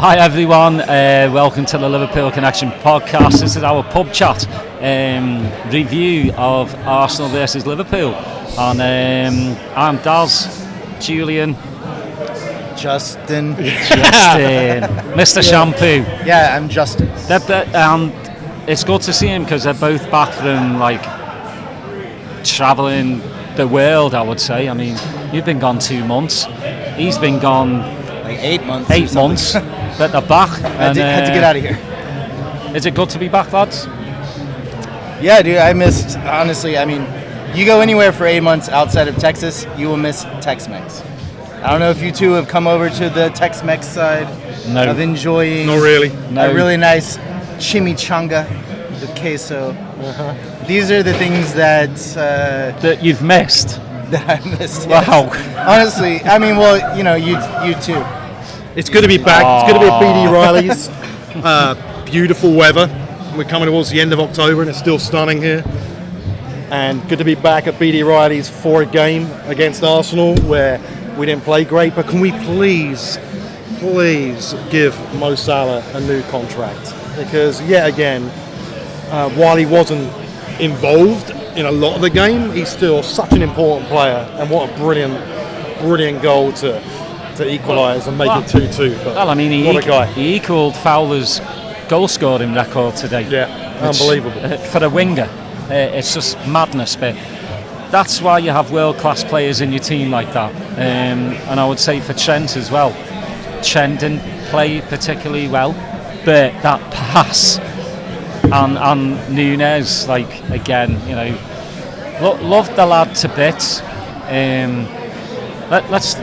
Hi everyone, welcome to the Liverpool Connection podcast. This is our Pubchat review of Arsenal versus Liverpool. And I'm Daz, Julian, Justin, Mr. Shampoo. Yeah, I'm Justin. It's good to see him because they're both back from travelling the world, I would say. I mean, you've been gone 2 months. He's been gone like 8 months. 8 months. But they're back. Had to get out of here. Is it good to be back, lads? Yeah, dude, I missed, honestly, I mean, you go anywhere for 8 months outside of Texas, you will miss Tex-Mex. I don't know if you two have come over to the Tex-Mex side of enjoying Not really. a really nice chimichanga with queso. Uh-huh. These are the things that you've missed. That I missed. Yes. Wow. Honestly, I mean, well, you know, you too. It's good to be back. It's good to be at BD Riley's. Beautiful weather. We're coming towards the end of October and it's still stunning here. And good to be back at BD Riley's for a game against Arsenal where we didn't play great. But can we please give Mo Salah a new contract? Because yet again, while he wasn't involved in a lot of the game, he's still such an important player. And what a brilliant goal to equalise and make it 2-2. But well, I mean, what a guy. He equalled Fowler's goal-scoring record today. Yeah, unbelievable. For a winger, it's just madness. But that's why you have world-class players in your team like that. And I would say for Trent as well. Trent didn't play particularly well, but that pass and Nunes, again, you know, loved the lad to bits. Let's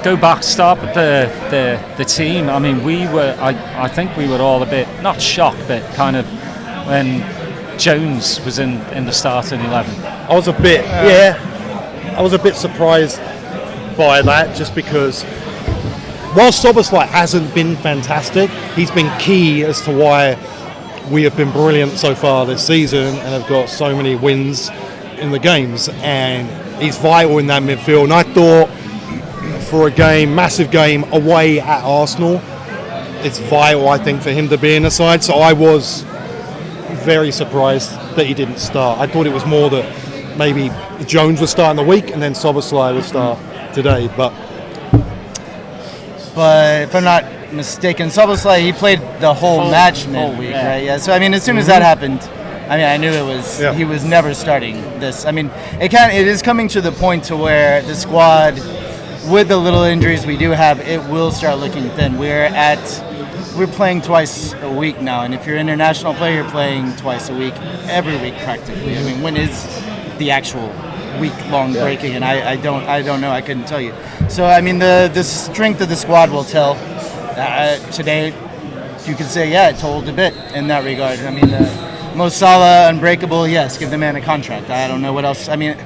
go back, start with the team. I mean, I think we were all a bit, not shocked, but kind of when Jones was in the starting 11. I was a bit surprised by that, just because while Szoboszlai hasn't been fantastic, he's been key as to why we have been brilliant so far this season and have got so many wins in the games, and he's vital in that midfield. And I thought for a massive game away at Arsenal, it's vital, I think, for him to be in the side. So I was very surprised that he didn't start. I thought it was more that maybe Jones would start in the week and then Szoboszlai would start today. But if I'm not mistaken, Szoboszlai, he played the whole match midweek, right? Yeah. So I mean, as soon as that happened, I mean, I knew he was never starting this. I mean, it is coming to the point to where the squad, with the little injuries we do have, it will start looking thin. We're playing twice a week now, and if you're an international player, you're playing twice a week, every week practically. I mean, when is the actual week-long breaking? And I don't know. I couldn't tell you. So I mean, the strength of the squad will tell. Today, you could say, it told a bit in that regard. I mean, Mo Salah, unbreakable. Yes, give the man a contract. I don't know what else. I mean,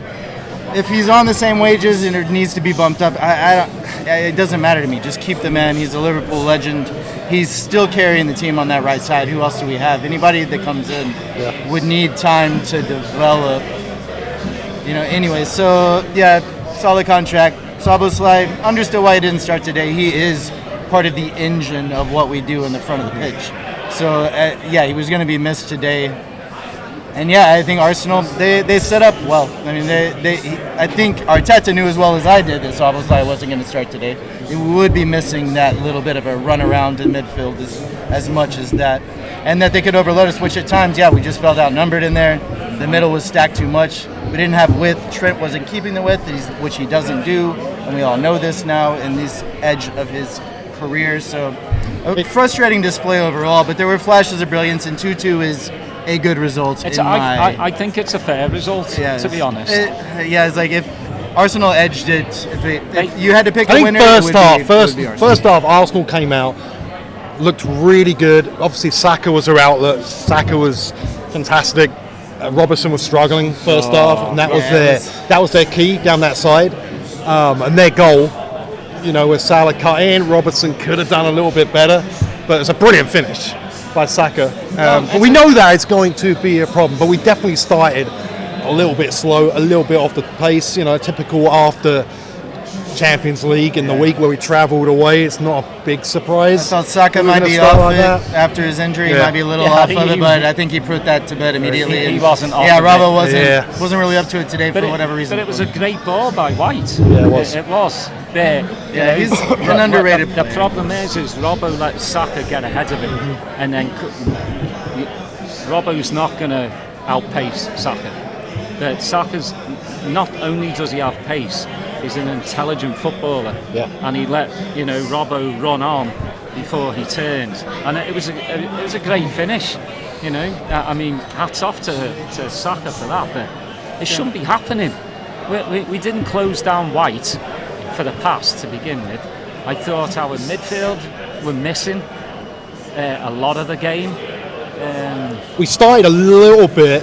if he's on the same wages and it needs to be bumped up, it doesn't matter to me. Just keep the man. He's a Liverpool legend. He's still carrying the team on that right side. Who else do we have? Anybody that comes in would need time to develop. You know. Anyway, so solid contract. Szoboszlai, understood why he didn't start today. He is part of the engine of what we do in the front of the pitch. So he was going to be missed today. And I think Arsenal, they set up well. I mean, I think Arteta knew as well as I did that Szoboszlai wasn't going to start today. We would be missing that little bit of a run around in midfield as much as that. And that they could overload us, which at times, we just felt outnumbered in there. The middle was stacked too much. We didn't have width. Trent wasn't keeping the width, which he doesn't do. And we all know this now in this edge of his career. So a frustrating display overall, but there were flashes of brilliance, and 2-2 is a good result. I think it's a fair result, to be honest. It's like if Arsenal edged it, if you had to pick a winner, first half, Arsenal came out, looked really good. Obviously, Saka was their outlet. Saka was fantastic. Robertson was struggling first half, and that was their key down that side. And their goal, with Salah cut in, Robertson could have done a little bit better, but it's a brilliant finish by Saka. But we know that it's going to be a problem, but we definitely started a little bit slow, a little bit off the pace, typical after Champions League in the week where we travelled away. It's not a big surprise. I thought Saka might be off it after his injury. He might be a little off of it, but I think he put that to bed immediately. He wasn't off. Yeah, Robbo wasn't really up to it today for whatever reason. But it was a great ball by White. Yeah, it was. It was. He's an underrated player. The problem is Robbo let Saka get ahead of him, and then Robbo's not going to outpace Saka. But Saka's not only does he have pace, he's an intelligent footballer, and he let Robbo run on before he turned, and it was a great finish. I mean, hats off to Saka for that. But it shouldn't be happening. We didn't close down White for the pass to begin with. I thought our midfield were missing a lot of the game. We started a little bit,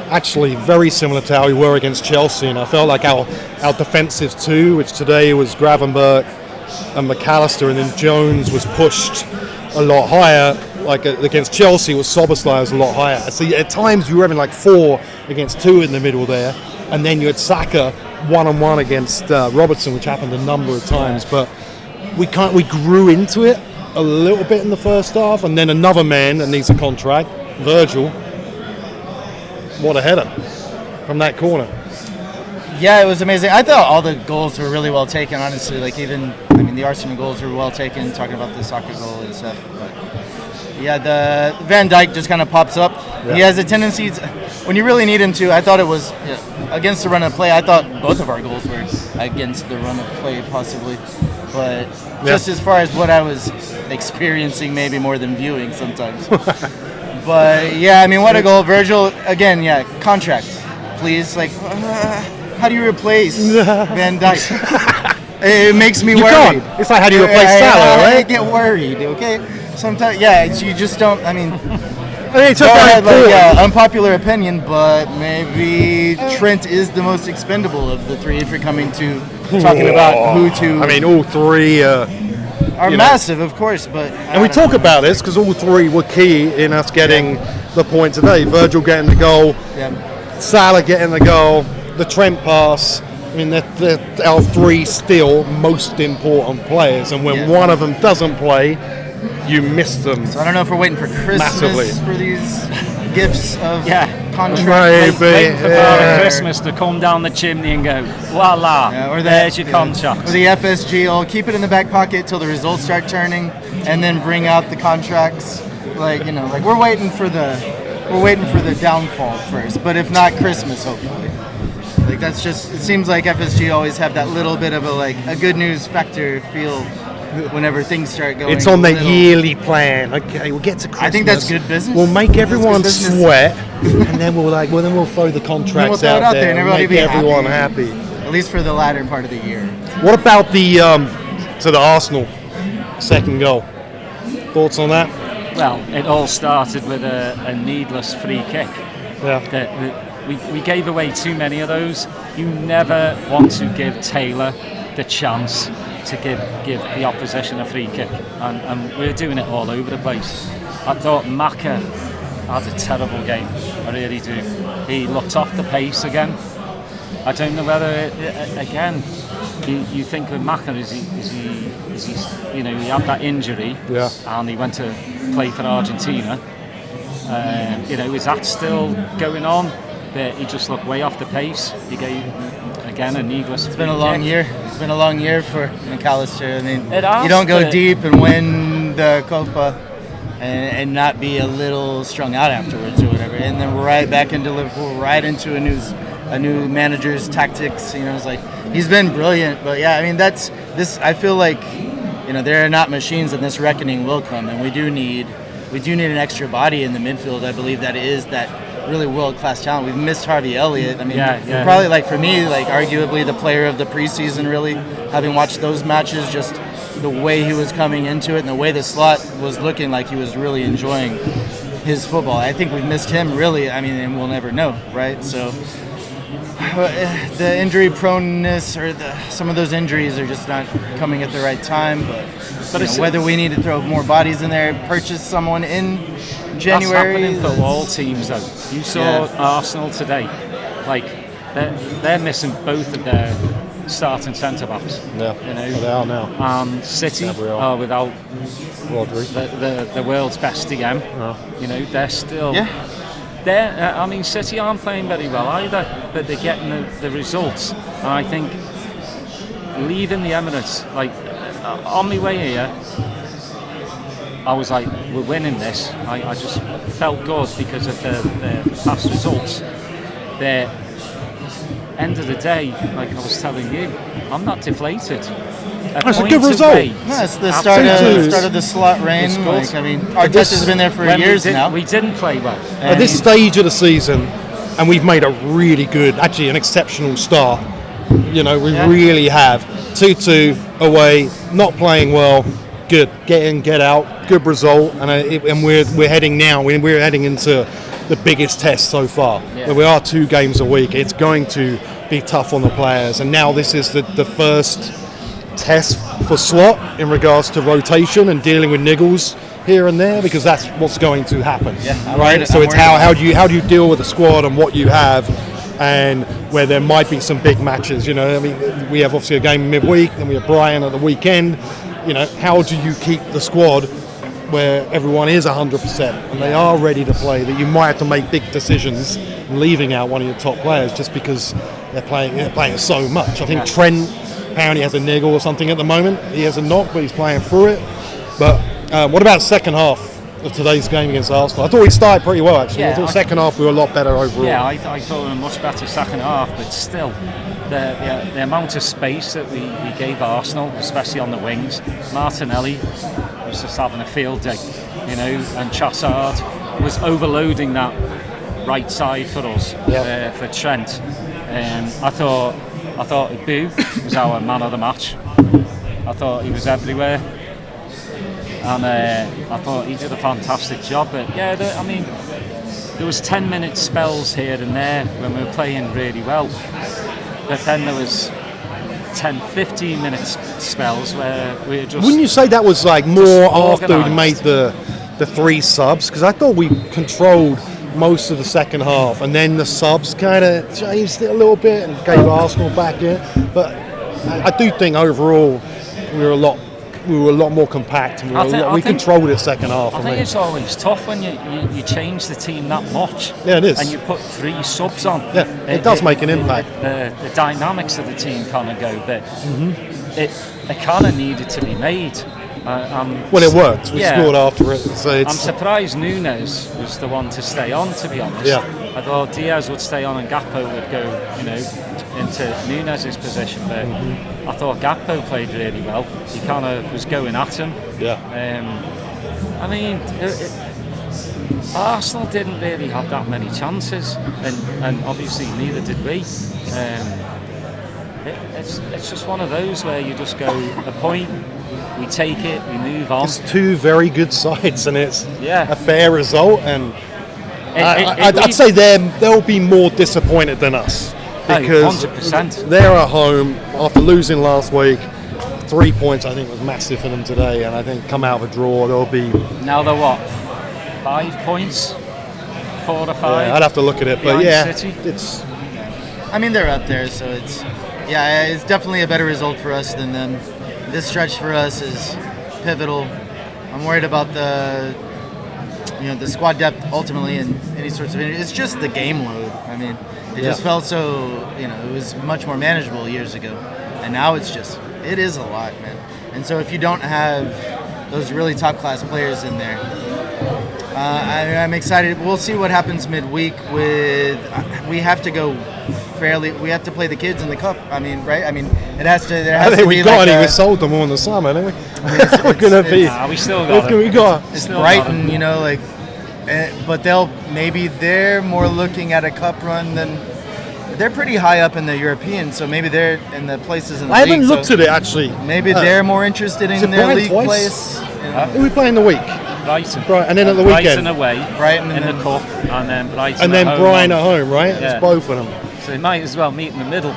actually very similar to how we were against Chelsea, and I felt like our defensive two, which today was Gravenberch and McAllister, and then Jones was pushed a lot higher. Like against Chelsea, was Szoboszlai was a lot higher. So at times you were having like 4 against 2 in the middle there, and then you had Saka one-on-one against Robertson, which happened a number of times. But we grew into it a little bit in the first half, and then another man that needs a contract, Virgil. What a header from that corner. Yeah, it was amazing. I thought all the goals were really well taken, honestly. Like the Arsenal goals were well taken, talking about the soccer goal and stuff. But yeah, the Van Dijk just kind of pops up. Yeah. He has a tendency, when you really need him to, I thought it was against the run of play. I thought both of our goals were against the run of play, possibly. But just as far as what I was experiencing, maybe more than viewing sometimes. But yeah, I mean, what a goal. Virgil, again, contract, please. Like, how do you replace Van Dijk? It makes me worried. Can't. It's like, how do you replace Salah, right? I get worried, okay? Sometimes, you just don't, I mean, it's unpopular opinion, but maybe Trent is the most expendable of the three if you're coming to talking about who to... I mean, all three... are massive, of course, but... And we talk about this because all three were key in us getting the point today. Virgil getting the goal, Salah getting the goal, the Trent pass. I mean, they're our 3 still most important players, and when one of them doesn't play, you miss them. So I don't know if we're waiting for Christmas massively for these gifts of contract. Waiting for Father Christmas to come down the chimney and go, voila, or there's your contract. Or the FSG, will keep it in the back pocket till the results start turning, and then bring out the contracts. Like we're waiting for the downfall first. But if not, Christmas, hopefully. Like that's just, it seems like FSG always have that little bit of a good news factor feel whenever things start going. It's on the yearly plan. Okay, we'll get to Christmas. I think that's good business. We'll make everyone sweat, and then we'll throw the contracts out there and everybody make everyone happy. At least for the latter part of the year. What about the Arsenal second goal? Thoughts on that? Well, it all started with a needless free kick. Yeah. We gave away too many of those. You never want to give Taylor the chance to give the opposition a free kick, and we're doing it all over the place. I thought Maka had a terrible game. I really do. He looked off the pace again. I don't know whether again you think with Maka is he he had that injury and he went to play for Argentina. Is that still going on? But he just looked way off the pace. He gave, again, a needless. It's been a long year. It's been a long year for McAllister. I mean, you don't go deep and win the Copa and not be a little strung out afterwards or whatever. And then right back into Liverpool, right into a new manager's tactics. It's like he's been brilliant. But yeah, I mean that's this. I feel like there are not machines, and this reckoning will come. And we do need an extra body in the midfield. I believe that is that really world-class talent. We've missed Harvey Elliott. I mean, probably for me, arguably the player of the preseason, really, having watched those matches, just the way he was coming into it and the way the slot was looking like he was really enjoying his football. I think we've missed him, really. I mean, and we'll never know, right? So the injury proneness or some of those injuries are just not coming at the right time, but whether we need to throw more bodies in there, purchase someone in January. That's happening for all teams, though. You saw Arsenal today. They're missing both of their starting centre backs. Yeah, you know, they are now. And City are without the world's best DM. You know, they're still. Yeah. I mean, City aren't playing very well either, but they're getting the results. And I think leaving the Emirates, like on my way here, I was like, we're winning this. I just felt good because of the past results. The end of the day, like I was telling you, I'm not deflated. That's a good result. That's the start of the slot reign. Like, I mean, Arteta's been there for years now. We didn't play well. At this stage of the season, and we've made a really good, actually an exceptional start. You know, we really have. 2-2 away, not playing well. Good, get in, get out. Good result, and we're heading now. We're heading into the biggest test so far. We are 2 games a week. It's going to be tough on the players, and now this is the first test for Slot in regards to rotation and dealing with niggles here and there, because that's what's going to happen. Right. So it's how do you deal with the squad and what you have, and where there might be some big matches. You know, I mean, we have obviously a game midweek, and we have Brighton at the weekend. You know, how do you keep the squad where everyone is 100% and they are ready to play, that you might have to make big decisions leaving out one of your top players just because they're playing so much. I think Trent apparently has a niggle or something at the moment. He has a knock, but he's playing through it. But what about second half of today's game against Arsenal? I thought we started pretty well, actually. I thought second half we were a lot better overall. Yeah, I thought we were a much better second half, but still, the amount of space that we gave Arsenal, especially on the wings, Martinelli was just having a field day, you know, and Trossard was overloading that right side for us, for Trent. I thought Ibu was our man of the match. I thought he was everywhere, and I thought he did a fantastic job. But yeah, I mean, there was 10-minute spells here and there when we were playing really well, but then there was 10-15 minute spells where we were just. Wouldn't you say that was like more after we made the 3 subs? Because I thought we controlled most of the second half, and then the subs kind of changed it a little bit and gave Arsenal back in. But I do think overall we were a lot more compact, and we controlled it second half. I think it's always tough when you change the team that much. Yeah, it is. And you put 3 subs on. Yeah, it does make an impact. The dynamics of the team kind of go, but it kind of needed to be made. Well, it worked. We scored after it. So I'm surprised Nunes was the one to stay on, to be honest. Yeah. I thought Diaz would stay on and Gakpo would go, you know, into Nunes' position. But I thought Gakpo played really well. He kind of was going at him. Yeah. I mean, Arsenal didn't really have that many chances, and obviously neither did we. It's just one of those where you just go a point, we take it, we move on. It's 2 very good sides, and it's a fair result. And I'd say they'll be more disappointed than us, because 100%. They're at home after losing last week. 3 points, I think, was massive for them today, and I think come out of a draw, they'll be. Now they're what? 5 points, 4 or 5. Yeah, I'd have to look at it, but City. It's. I mean, they're up there, so it's definitely a better result for us than them. This stretch for us is pivotal. I'm worried about the squad depth ultimately, and any sorts of injuries. It's just the game load. I mean, it just felt so, it was much more manageable years ago, and now it is a lot, man. And so if you don't have those really top class players in there, I'm excited. We'll see what happens midweek we have to go we have to play the kids in the cup. I mean, right? I mean, it has to. There has to be we sold them all in the summer, didn't we? We're gonna be. We still got it. We got. It's Brighton, but they're more looking at a cup run than. They're pretty high up in the European, so maybe they're in the places in the league. I haven't looked at it actually. Maybe they're more interested in their league place. Who are we playing the week? Brighton. And then at the weekend. Brighton away, Brighton in the cup, and then Brighton. And then Brighton at home, right? Yeah. It's both of them. So they might as well meet in the middle.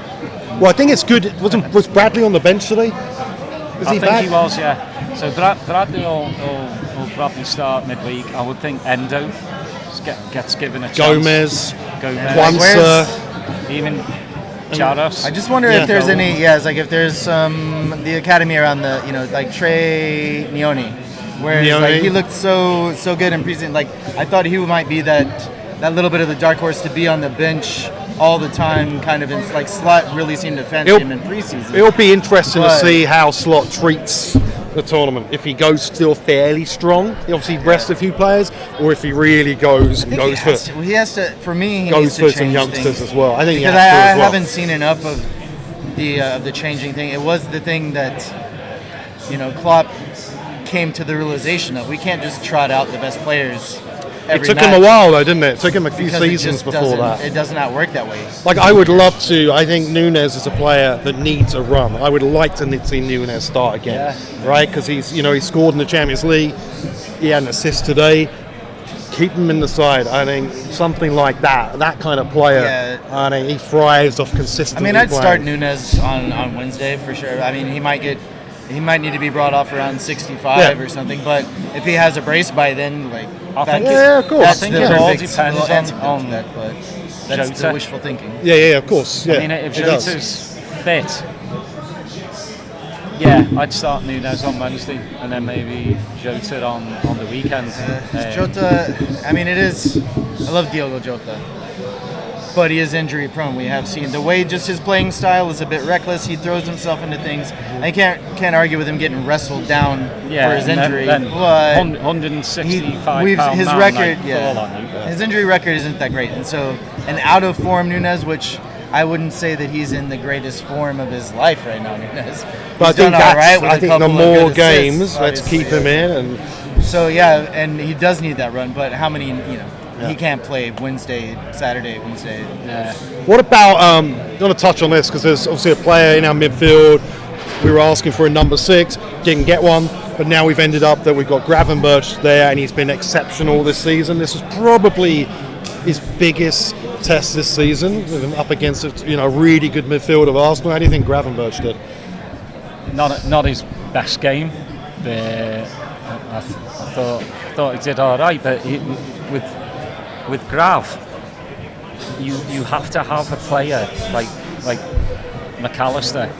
Well, I think it's good. Was Bradley on the bench today? I think he was, yeah. So Bradley will probably start midweek. I would think Endo gets given a chance. Gomez. Kwanzaa. Jaros. I just wonder if there's any. Yeah, it's like if there's the academy around the like Trey Nioni, where like, he looked so good in preseason. Like I thought he might be that little bit of the dark horse to be on the bench all the time, kind of. Like Slot really seemed to fancy him in preseason. It'll be interesting to see how Slot treats the tournament. If he goes still fairly strong, he obviously rests a few players, or if he really goes he has to. For me, he goes needs to for change some youngsters things. as well. I think because he has to as well. haven't seen enough of the changing thing. It was the thing that Klopp came to the realization of. We can't just trot out the best players. It took him a while though, didn't it? It took him a few seasons before that. It does not work that way. Like I would love to. I think Núñez is a player that needs a run. I would like to see Núñez start again, right? Because he scored in the Champions League. He had an assist today. Keep him in the side. I think something like that kind of player. Yeah. I think he thrives off consistently. I'd start Núñez on Wednesday for sure. He might need to be brought off around 65 or something. But if he has a brace by then, of course. I think it all depends on that, but that's the wishful thinking. Yeah, of course. Yeah, if Jota's fit, I'd start Núñez on Wednesday and then maybe Jota on the weekend. Jota, it is. I love Diogo Jota, but he is injury prone. We have seen the way just his playing style is a bit reckless. He throws himself into things. I can't argue with him getting wrestled down for his injury. Then but 165 his record, his injury record isn't that great, and so an out of form Núñez, which I wouldn't say that he's in the greatest form of his life right now, Núñez. But I think the more games, let's keep him in. And so and he does need that run. But how many? He can't play Saturday, Wednesday. Yeah. What about? I want to touch on this because there's obviously a player in our midfield. We were asking for a number 6, didn't get one, but now we've ended up that we've got Gravenberch there, and he's been exceptional this season. This is probably his biggest test this season, with him up against a really good midfield of Arsenal. How do you think Gravenberch did? Not his best game. I thought he did all right, but with Grav, you have to have a player like McAllister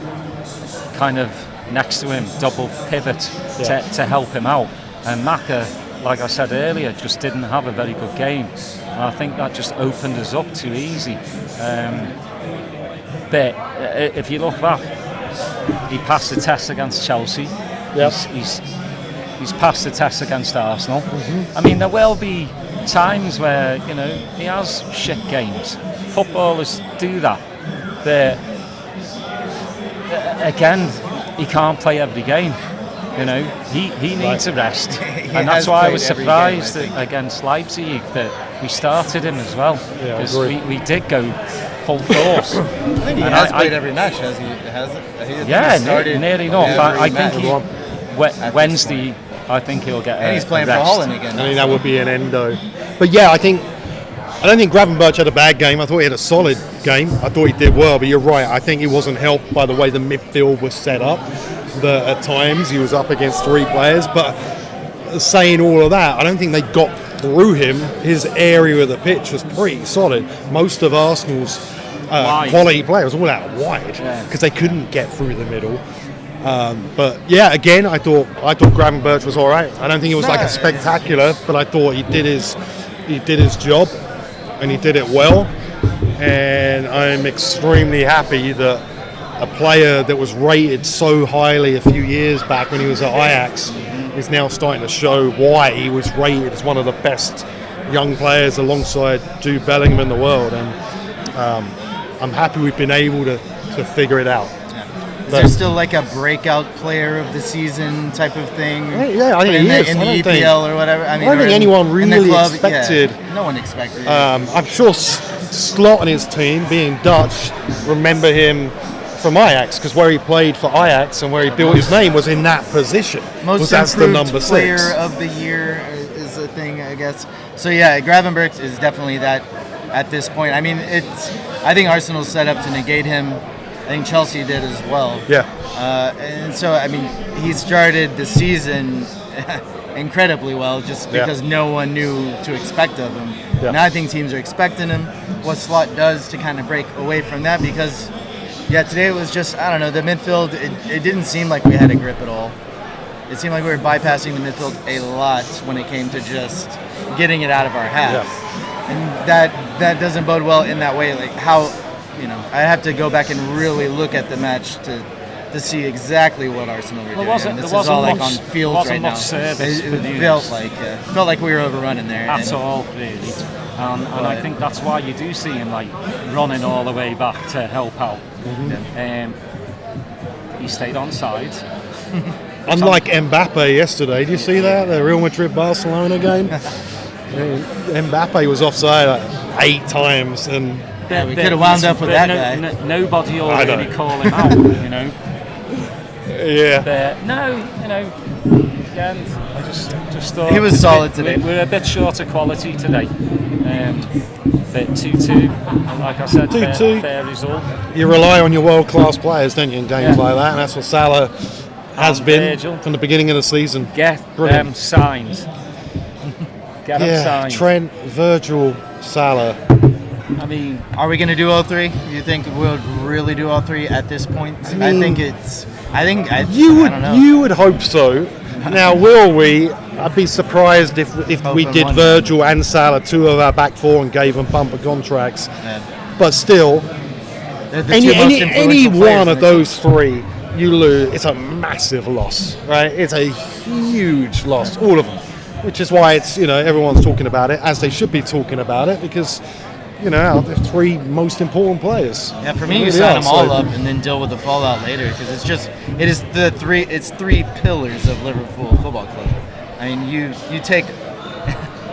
kind of next to him, double pivot to help him out. And Maka, like I said earlier, just didn't have a very good game. And I think that just opened us up too easy. But if you look back, he passed the test against Chelsea. Yep. He's passed the test against Arsenal. Mm-hmm. There will be times where he has shit games. Footballers do that. But again, he can't play every game. He needs a rest, and that's why I was surprised against Leipzig that we started him as well, because we did go full force. I think he has played every match. Has he? Nearly enough. I think Wednesday. I think he'll get. And he's playing for Holland again. I think that would be an endo. But I don't think Gravenberch had a bad game. I thought he had a solid game. I thought he did well, but you're right. I think he wasn't helped by the way the midfield was set up. That at times he was up against 3 players. But saying all of that, I don't think they got through him. His area of the pitch was pretty solid. Most of Arsenal's quality players all out wide because they couldn't get through the middle. But again, I thought Gravenberch was all right. I don't think it was a spectacular, but I thought he did his job, and he did it well. And I'm extremely happy that a player that was rated so highly a few years back when he was at Ajax is now starting to show why he was rated as one of the best young players alongside Jude Bellingham in the world. And I'm happy we've been able to figure it out. Is there still a breakout player of the season type of thing? I think he is. In the EPL or whatever. I don't think anyone really expected. No one expected it. I'm sure Slot and his team, being Dutch, remember him from Ajax, because where he played for Ajax and where he built his name was in that position. Most improved player of the year is a thing, I guess. So Gravenberch is definitely that at this point. I think Arsenal's set up to negate him. I think Chelsea did as well. Yeah. And so, he started the season incredibly well just because no one knew to expect of him. Yeah. Now I think teams are expecting him. What Slot does to kind of break away from that, because Yeah, today it was just, I don't know, the midfield, it didn't seem like we had a grip at all. It seemed like we were bypassing the midfield a lot when it came to just getting it out of our half. Yeah. And that doesn't bode well in that way. Like how, I have to go back and really look at the match to see exactly what Arsenal were doing. And this is all like on fields right now. It felt like we were overrunning there. At all, really. And I think that's why you do see him like running all the way back to help out. He stayed on side. Unlike Mbappe yesterday, did you see that? The Real Madrid-Barcelona game? Mbappe was offside like 8 times, and we could have wound up with that guy. Nobody will really call him out, Yeah. But again, I just thought he was solid today. We're a bit short of quality today. But 2-2, like I said, 2-2. Fair result. You rely on your world-class players, don't you, in games like that? And that's what Salah has been Virgil. from the beginning of the season. Get them signed. Get them signed. Trent, Virgil, Salah. I mean, are we going to do all 3? Do you think we'll really do all 3 at this point? I don't know. You would hope so. Now, will we? I'd be surprised if we did Virgil and Salah, 2 of our back 4, and gave them bumper contracts. Yeah. But still, any one of those 3 you lose, it's a massive loss, right? It's a huge loss, all of them. Which is why it's everyone's talking about it, as they should be talking about it, because they're 3 most important players. Yeah, for me, you sign them all up and then deal with the fallout later, because it's 3 pillars of Liverpool Football Club. I mean, you take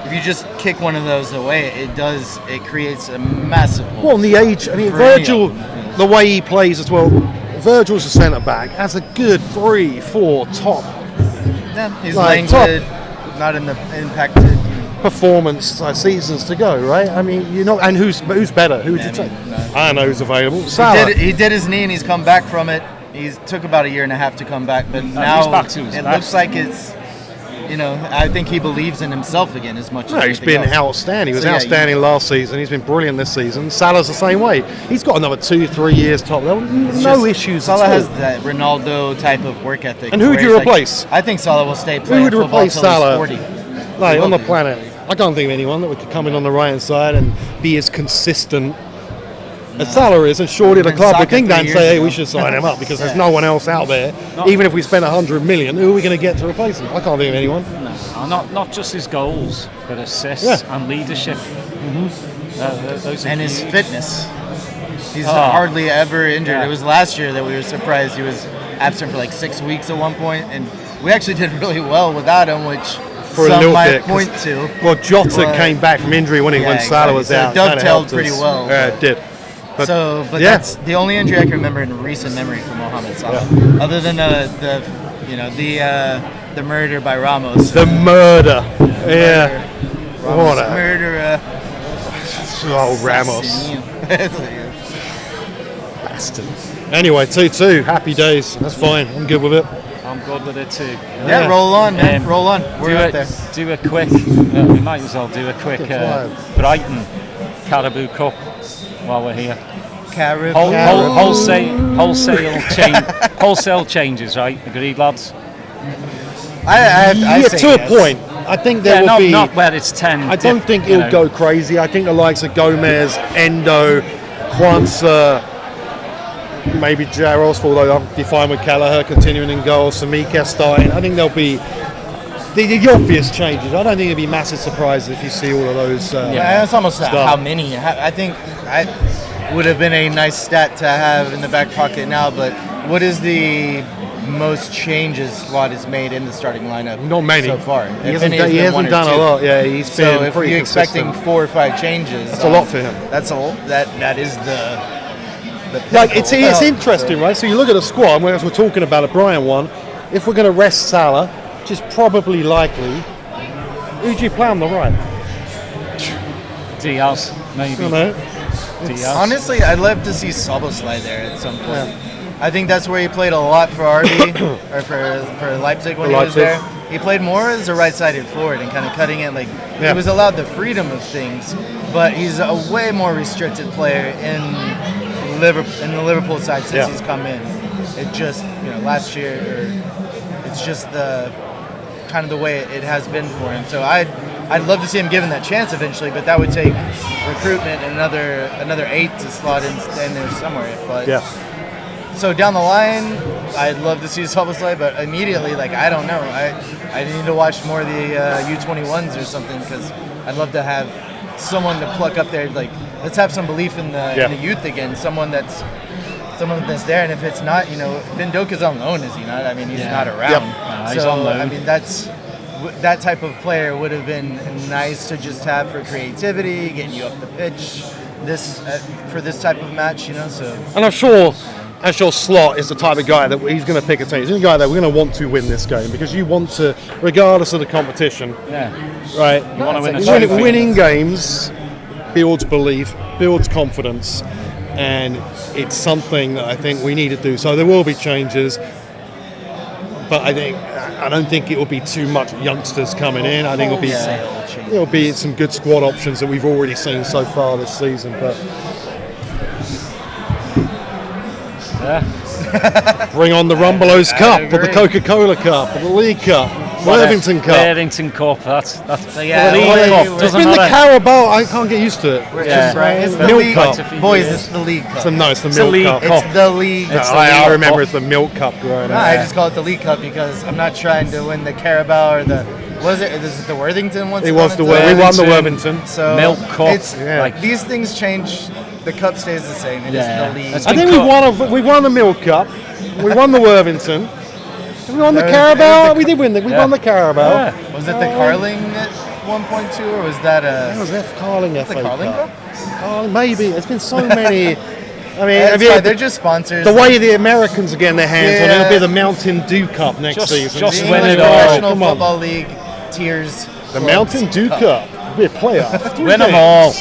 if you just kick one of those away, it creates a massive hole. Well, in the age, Virgil, the way he plays as well. Virgil's a centre back, has a good 3-4 top. Yeah, he's laying good, not in the impacted performance seasons to go, right? I mean, and who's better? Who would you take? I don't know who's available. Salah. He did his knee and he's come back from it. He took about a year and a half to come back, but now it looks like it's. I think he believes in himself again as much as he's been outstanding. He was outstanding last season. He's been brilliant this season. Salah's the same way. He's got another 2-3 years top level. No issues. Salah has that Ronaldo type of work ethic. And who would you replace? I think Salah will stay playing football. Who would replace Salah? 40. Like on the planet, I can't think of anyone that could come in on the right hand side and be as consistent as Salah is, and surely the club would think that and say, hey, we should sign him up because there's no one else out there. Even if we spend 100 million, who are we going to get to replace him? I can't think of anyone. No, not just his goals, but assists and leadership. And his fitness. He's hardly ever injured. It was last year that we were surprised he was absent for like 6 weeks at one point, and we actually did really well without him, which for some a little might bit, point to. Well, Jota came back from injury when Salah was out. It dovetailed pretty well. Yeah, it did. But that's the only injury I can remember in recent memory for Mohamed Salah, other than the murder by Ramos. The murder. Ramos murderer. Oh, Ramos. Bastard. Anyway, 2-2. Happy days. That's fine. I'm good with it. I'm good with it too. Yeah, roll on, man. Roll on. We're up there. Do a quick. We might as well do a quick Brighton Carabao Cup while we're here. Wholesale changes, right? Agreed, lads. I say to a point. I think there will be. Not where it's 10. I don't think it'll go crazy. I think the likes of Gomez, Endo, Kwanzaa, maybe Jaros, although I'm fine with Kelleher continuing in goal, Samika starting. I think there'll be the obvious changes. I don't think it'll be massive surprises if you see all of those. That's almost how many. I think would have been a nice stat to have in the back pocket now, but what is the most changes Slot has made in the starting lineup? Not many so far. He hasn't done a lot. Yeah, he's been so if pretty you're consistent. expecting 4 or 5 changes, that's a lot for him. That's all. That is the like it's interesting, right? So you look at the squad, and as we're talking about a Brian one, if we're going to rest Salah, which is probably likely, who do you play on the right? Diaz, maybe. Diaz. Honestly, I'd love to see Szoboszlai there at some point. Yeah. I think that's where he played a lot for RB or for Leipzig when he was there. He played more as a right-sided forward and kind of cutting it. He was allowed the freedom of things, but he's a way more restricted player in the Liverpool side since Yeah. he's come in. It just last year, it's just the kind of the way it has been for him. So I'd love to see him given that chance eventually, but that would take recruitment and another 8 to slot in there somewhere. But Yeah. so down the line, I'd love to see Soboslai, but immediately, I don't know. I need to watch more of the U21s or something, because I'd love to have someone to pluck up there. Let's have some belief in the youth again. Someone that's there, and if it's not, Bindoka's on loan, is he not? I mean, he's not around. Yep. He's on loan. I mean, that type of player would have been nice to just have for creativity, getting you up the pitch. For this type of match, So. And I'm sure Slot is the type of guy that he's going to pick a team. He's the guy that we're going to want to win this game, because you want to, regardless of the competition, right? You want to win a trophy. Winning games builds belief, builds confidence, and it's something that I think we need to do. So there will be changes, but I don't think it will be too much youngsters coming in. I think it'll be some good squad options that we've already seen so far this season, but. Bring on the Rumbelows Cup, or the Coca-Cola Cup, or the League Cup, Worthington Cup. Worthington Cup. That's So, the League Cup. It's Doesn't been the matter. Carabao. I can't get used to it. It's the Milk League Cup. Boys, it's the League Cup. It's the Milk League Cup. Cup. It's the League. I remember it's the Milk Cup growing up. I just call it the League Cup because I'm not trying to win the Carabao or the. Was it? Is it the Worthington one? It was we won the Worthington. So Milk Cup. It's these things change. The cup stays the same. It is the league. That's I think we won the Milk Cup. We won the Worthington. We won the Carabao. We did win. We won the Carabao. Yeah. Was it the Carling at 1.2 or was that It was F Carling FA the Carling Cup? Carling, maybe. There's been so many. I mean, That's fine. They're just sponsors. the way the Americans are getting their hands on it, it'll be the Mountain Dew Cup next season. just the win English it all. Professional Come on. Football League tiers. The Mountain Dew Cup. It'll be a playoff. Win them all.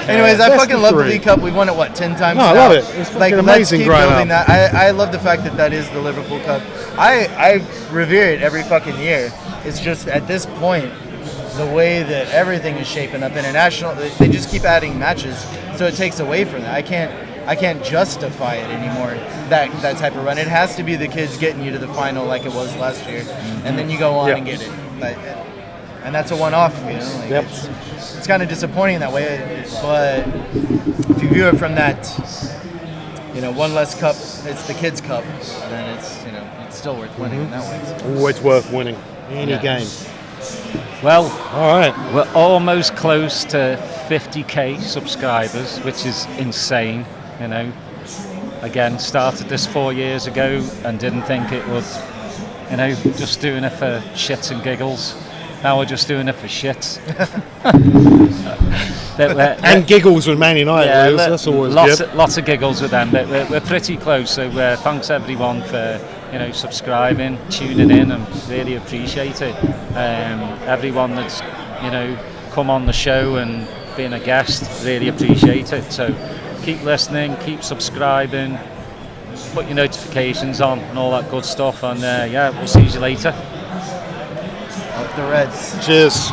Anyways, I Best fucking of love the 3. League Cup. We've won it 10 times No, now. I love it. It's fucking amazing let's keep growing building up. that. I love the fact that is the Liverpool Cup. I revere it every fucking year. It's just at this point, the way that everything is shaping up international, they just keep adding matches, so it takes away from that. I can't justify it anymore. That type of run. It has to be the kids getting you to the final like it was last year, and then you go on and get it. And that's a one-off, It's kind of disappointing that way, but if you view it from that, one less cup, it's the kids' cup, then it's still worth winning in that way. Always worth winning any game. Well, all right. We're almost close to 50k subscribers, which is insane. Again, started this 4 years ago and didn't think it would. Just doing it for shits and giggles. Now we're just doing it for shits. And giggles with Man United lose. That's always good. Lots of giggles with them. But we're pretty close. So thanks everyone for subscribing, tuning in, and really appreciate it. Everyone that's come on the show and been a guest, really appreciate it. So keep listening, keep subscribing, put your notifications on, and all that good stuff. And we'll see you later. Up the Reds. Cheers.